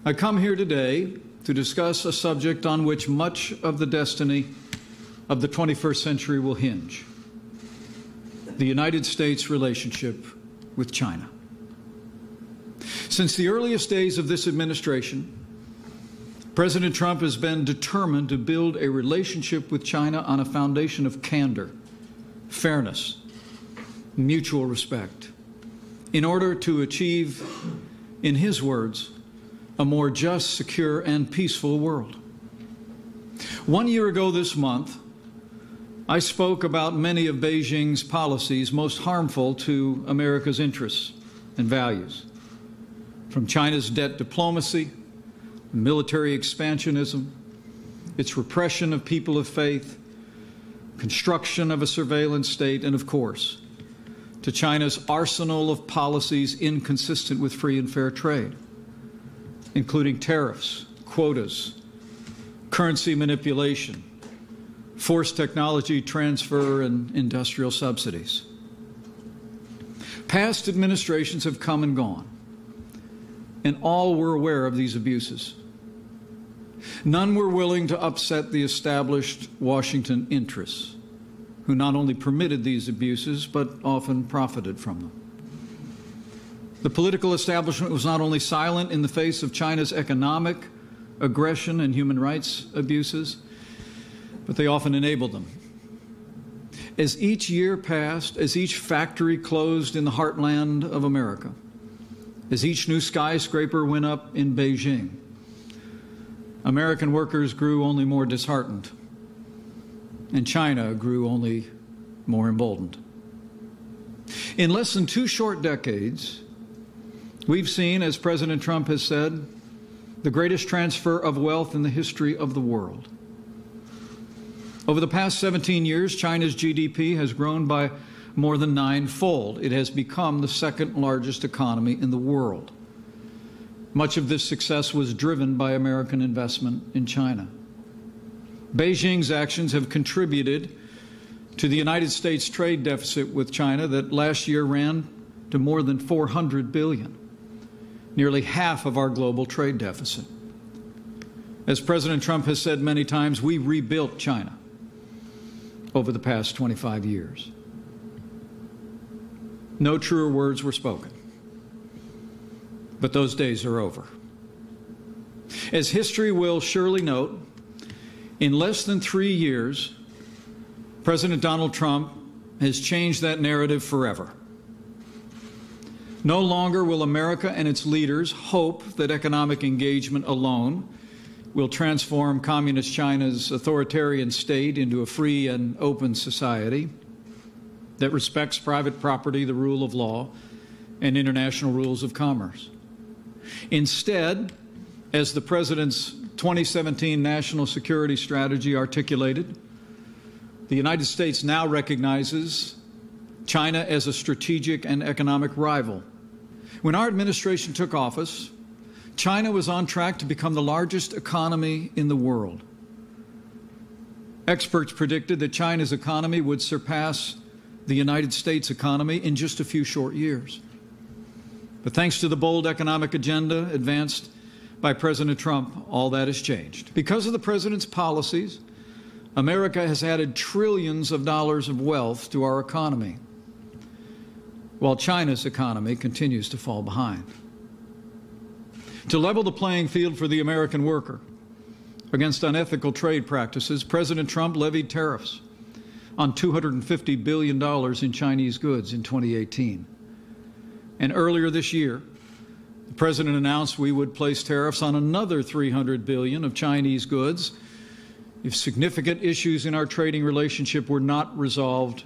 I come here today to discuss a subject on which much of the destiny of the 21st century will hinge: the United States' relationship with China. Since the earliest days of this administration, President Trump has been determined to build a relationship with China on a foundation of candor, fairness, mutual respect, in order to achieve, in his words, a more just, secure, and peaceful world. 1 year ago this month, I spoke about many of Beijing's policies most harmful to America's interests and values, from China's debt diplomacy, military expansionism, its repression of people of faith, construction of a surveillance state, and of course, to China's arsenal of policies inconsistent with free and fair trade, including tariffs, quotas, currency manipulation, forced technology transfer, and industrial subsidies. Past administrations have come and gone, and all were aware of these abuses. None were willing to upset the established Washington interests, who not only permitted these abuses, but often profited from them. The political establishment was not only silent in the face of China's economic aggression and human rights abuses, but they often enabled them. As each year passed, as each factory closed in the heartland of America, as each new skyscraper went up in Beijing, American workers grew only more disheartened, and China grew only more emboldened. In less than 2 short decades, we've seen, as President Trump has said, the greatest transfer of wealth in the history of the world. Over the past 17 years, China's GDP has grown by more than 9-fold. It has become the second largest economy in the world. Much of this success was driven by American investment in China. Beijing's actions have contributed to the United States trade deficit with China that last year ran to more than $400 billion, nearly half of our global trade deficit. As President Trump has said many times, we rebuilt China over the past 25 years. No truer words were spoken, but those days are over. As history will surely note, in less than 3 years, President Donald Trump has changed that narrative forever. No longer will America and its leaders hope that economic engagement alone will transform Communist China's authoritarian state into a free and open society that respects private property, the rule of law, and international rules of commerce. Instead, as the President's 2017 National Security Strategy articulated, the United States now recognizes China as a strategic and economic rival. When our administration took office, China was on track to become the largest economy in the world. Experts predicted that China's economy would surpass the United States economy in just a few short years. But thanks to the bold economic agenda advanced by President Trump, all that has changed. Because of the President's policies, America has added trillions of dollars of wealth to our economy, while China's economy continues to fall behind. To level the playing field for the American worker against unethical trade practices, President Trump levied tariffs on $250 billion in Chinese goods in 2018. And earlier this year, the President announced we would place tariffs on another $300 billion of Chinese goods if significant issues in our trading relationship were not resolved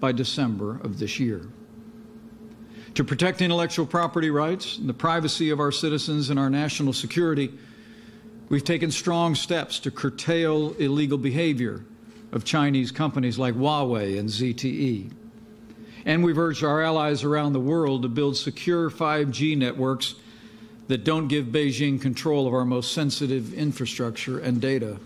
by December of this year. To protect intellectual property rights and the privacy of our citizens and our national security, we've taken strong steps to curtail illegal behavior of Chinese companies like Huawei and ZTE. And we've urged our allies around the world to build secure 5G networks that don't give Beijing control of our most sensitive infrastructure and data.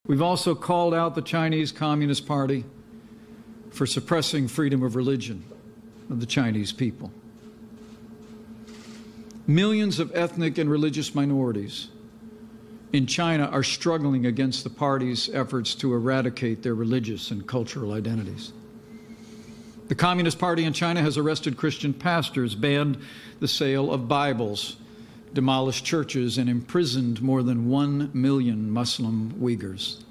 We've also called out the Chinese Communist Party for suppressing freedom of religion of the Chinese people. Millions of ethnic and religious minorities in China are struggling against the party's efforts to eradicate their religious and cultural identities. The Communist Party in China has arrested Christian pastors, banned the sale of Bibles, demolished churches, and imprisoned more than 1 million Muslim Uyghurs.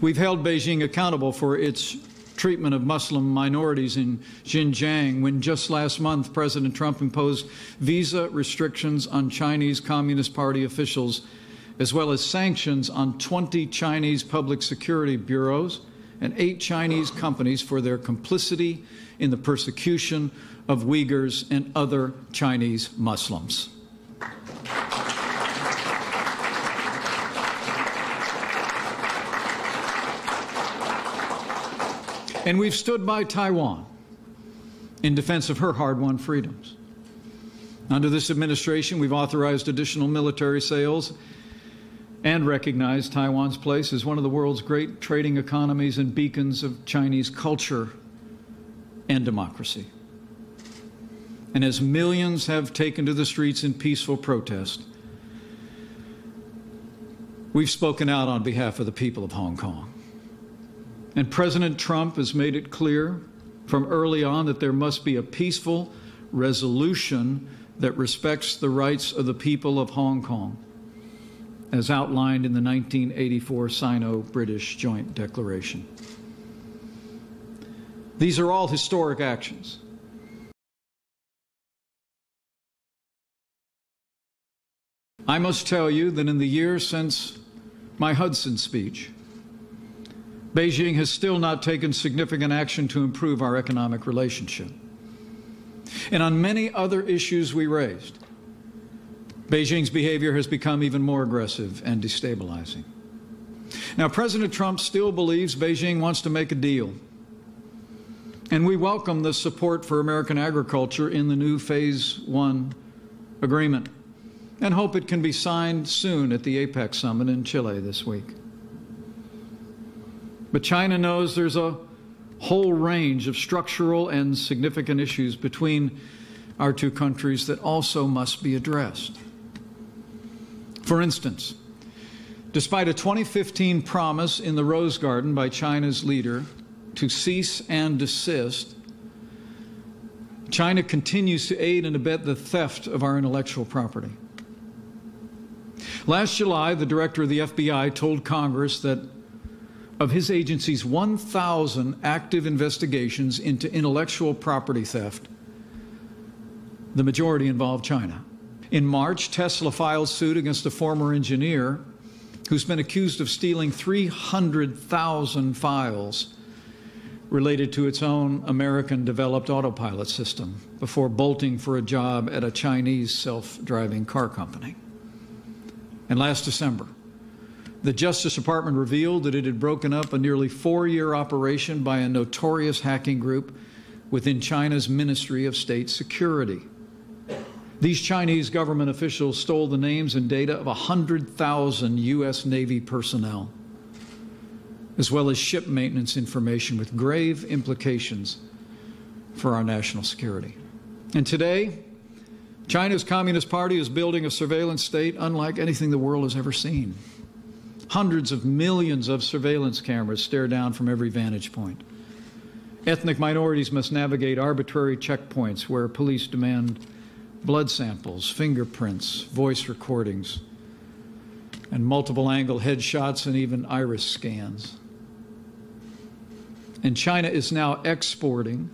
We've held Beijing accountable for its treatment of Muslim minorities in Xinjiang when just last month President Trump imposed visa restrictions on Chinese Communist Party officials, as well as sanctions on 20 Chinese public security bureaus and 8 Chinese companies for their complicity in the persecution of Uyghurs and other Chinese Muslims. And we've stood by Taiwan in defense of her hard-won freedoms. Under this administration, we've authorized additional military sales and recognized Taiwan's place as one of the world's great trading economies and beacons of Chinese culture and democracy. And as millions have taken to the streets in peaceful protest, we've spoken out on behalf of the people of Hong Kong. And President Trump has made it clear from early on that there must be a peaceful resolution that respects the rights of the people of Hong Kong, as outlined in the 1984 Sino-British Joint Declaration. These are all historic actions. I must tell you that in the years since my Hudson speech, Beijing has still not taken significant action to improve our economic relationship. And on many other issues we raised, Beijing's behavior has become even more aggressive and destabilizing. Now, President Trump still believes Beijing wants to make a deal. And we welcome the support for American agriculture in the new Phase 1 agreement and hope it can be signed soon at the APEC summit in Chile this week. But China knows there's a whole range of structural and significant issues between our two countries that also must be addressed. For instance, despite a 2015 promise in the Rose Garden by China's leader to cease and desist, China continues to aid and abet the theft of our intellectual property. Last July, the director of the FBI told Congress that of his agency's 1,000 active investigations into intellectual property theft, the majority involved China. In March, Tesla filed suit against a former engineer who's been accused of stealing 300,000 files related to its own American-developed autopilot system before bolting for a job at a Chinese self-driving car company. And last December, the Justice Department revealed that it had broken up a nearly 4-year operation by a notorious hacking group within China's Ministry of State Security. These Chinese government officials stole the names and data of 100,000 U.S. Navy personnel, as well as ship maintenance information with grave implications for our national security. And today, China's Communist Party is building a surveillance state unlike anything the world has ever seen. Hundreds of millions of surveillance cameras stare down from every vantage point. Ethnic minorities must navigate arbitrary checkpoints where police demand blood samples, fingerprints, voice recordings, and multiple-angle headshots and even iris scans. And China is now exporting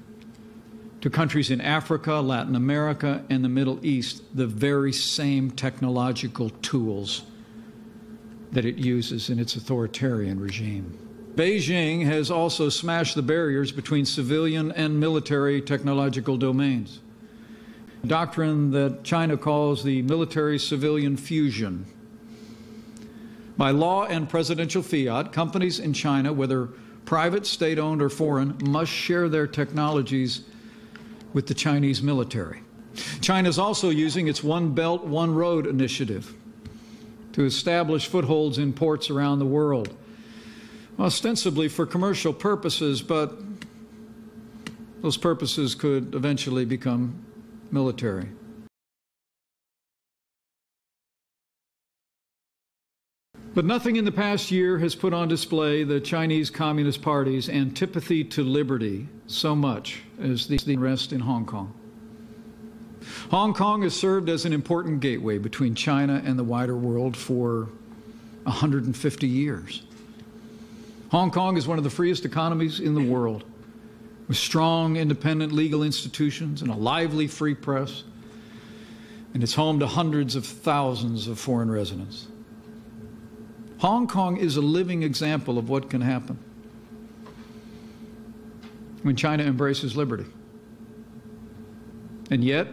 to countries in Africa, Latin America, and the Middle East the very same technological tools that it uses in its authoritarian regime. Beijing has also smashed the barriers between civilian and military technological domains, a doctrine that China calls the military-civilian fusion. By law and presidential fiat, companies in China, whether private, state-owned, or foreign, must share their technologies with the Chinese military. China is also using its One Belt, One Road initiative to establish footholds in ports around the world, ostensibly for commercial purposes, but those purposes could eventually become military. But nothing in the past year has put on display the Chinese Communist Party's antipathy to liberty so much as the unrest in Hong Kong. Hong Kong has served as an important gateway between China and the wider world for 150 years. Hong Kong is one of the freest economies in the world, with strong, independent legal institutions and a lively free press, and it's home to hundreds of thousands of foreign residents. Hong Kong is a living example of what can happen when China embraces liberty. And yet,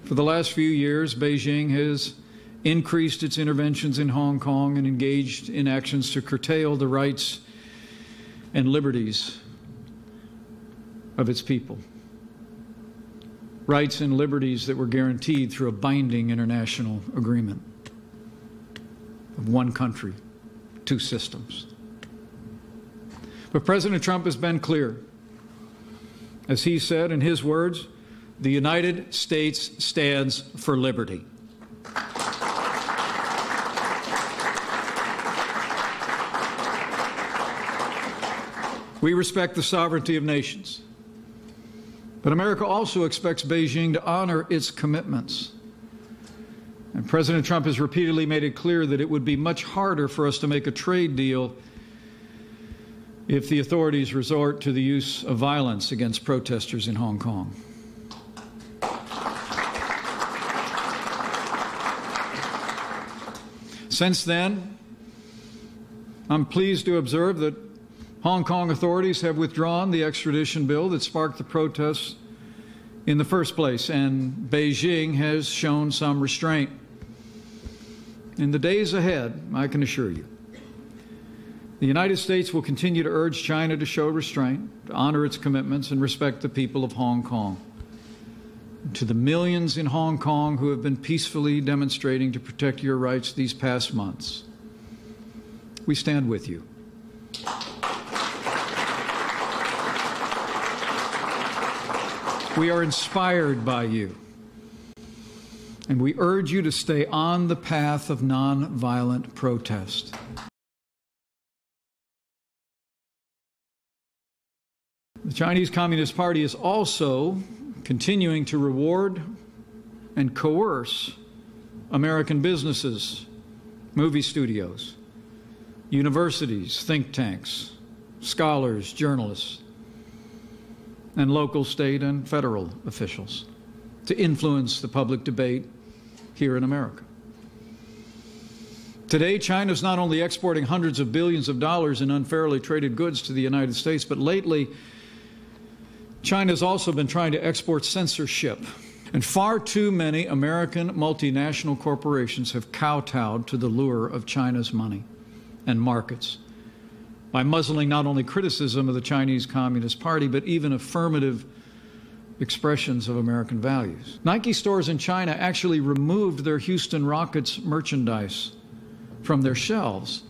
for the last few years, Beijing has increased its interventions in Hong Kong and engaged in actions to curtail the rights and liberties of its people. Rights and liberties that were guaranteed through a binding international agreement of one country, two systems. But President Trump has been clear. As he said in his words, the United States stands for liberty. We respect the sovereignty of nations. But America also expects Beijing to honor its commitments. And President Trump has repeatedly made it clear that it would be much harder for us to make a trade deal if the authorities resort to the use of violence against protesters in Hong Kong. Since then, I'm pleased to observe that Hong Kong authorities have withdrawn the extradition bill that sparked the protests in the first place, and Beijing has shown some restraint. In the days ahead, I can assure you, the United States will continue to urge China to show restraint, to honor its commitments, and respect the people of Hong Kong. To the millions in Hong Kong who have been peacefully demonstrating to protect your rights these past months, we stand with you. We are inspired by you, and we urge you to stay on the path of nonviolent protest. The Chinese Communist Party is also continuing to reward and coerce American businesses, movie studios, universities, think tanks, scholars, journalists, and local, state, and federal officials to influence the public debate here in America. Today, China is not only exporting hundreds of billions of dollars in unfairly traded goods to the United States, but lately, China has also been trying to export censorship. And far too many American multinational corporations have kowtowed to the lure of China's money and markets by muzzling not only criticism of the Chinese Communist Party, but even affirmative expressions of American values. Nike stores in China actually removed their Houston Rockets merchandise from their shelves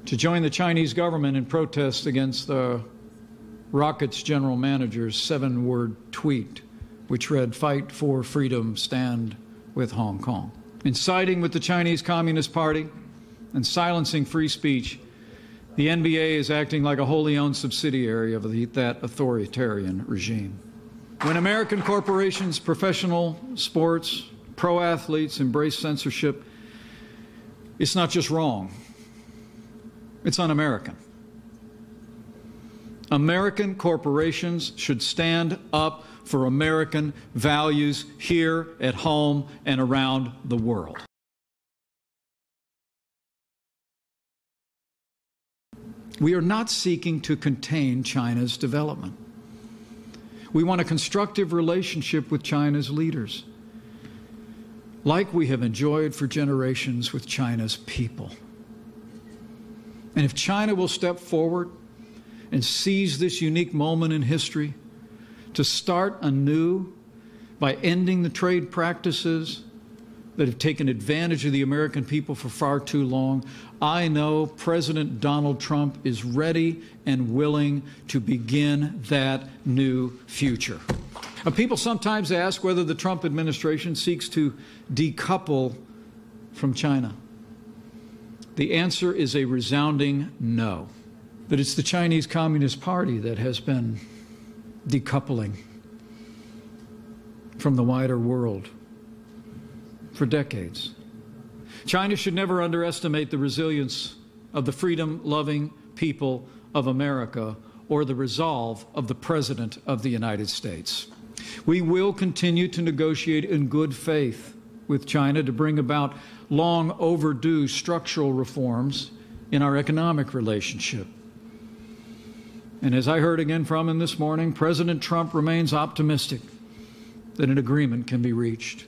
to join the Chinese government in protest against the Rockets general manager's 7-word tweet, which read, "Fight for freedom, stand with Hong Kong." In siding with the Chinese Communist Party and silencing free speech, the NBA is acting like a wholly owned subsidiary of that authoritarian regime. When American corporations, professional sports, pro athletes embrace censorship, it's not just wrong, it's un-American. American corporations should stand up for American values here at home and around the world. We are not seeking to contain China's development. We want a constructive relationship with China's leaders, like we have enjoyed for generations with China's people. And if China will step forward and seize this unique moment in history to start anew by ending the trade practices that have taken advantage of the American people for far too long, I know President Donald Trump is ready and willing to begin that new future. People sometimes ask whether the Trump administration seeks to decouple from China. The answer is a resounding no. That it's the Chinese Communist Party that has been decoupling from the wider world for decades. China should never underestimate the resilience of the freedom-loving people of America or the resolve of the President of the United States. We will continue to negotiate in good faith with China to bring about long overdue structural reforms in our economic relationship. And as I heard again from him this morning, President Trump remains optimistic that an agreement can be reached.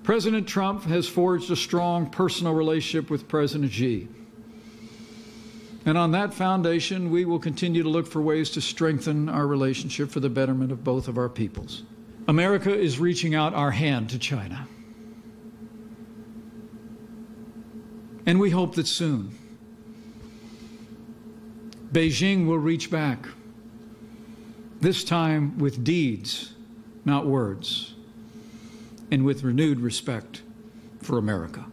President Trump has forged a strong personal relationship with President Xi. And on that foundation, we will continue to look for ways to strengthen our relationship for the betterment of both of our peoples. America is reaching out our hand to China. And we hope that soon Beijing will reach back, this time with deeds, not words, and with renewed respect for America.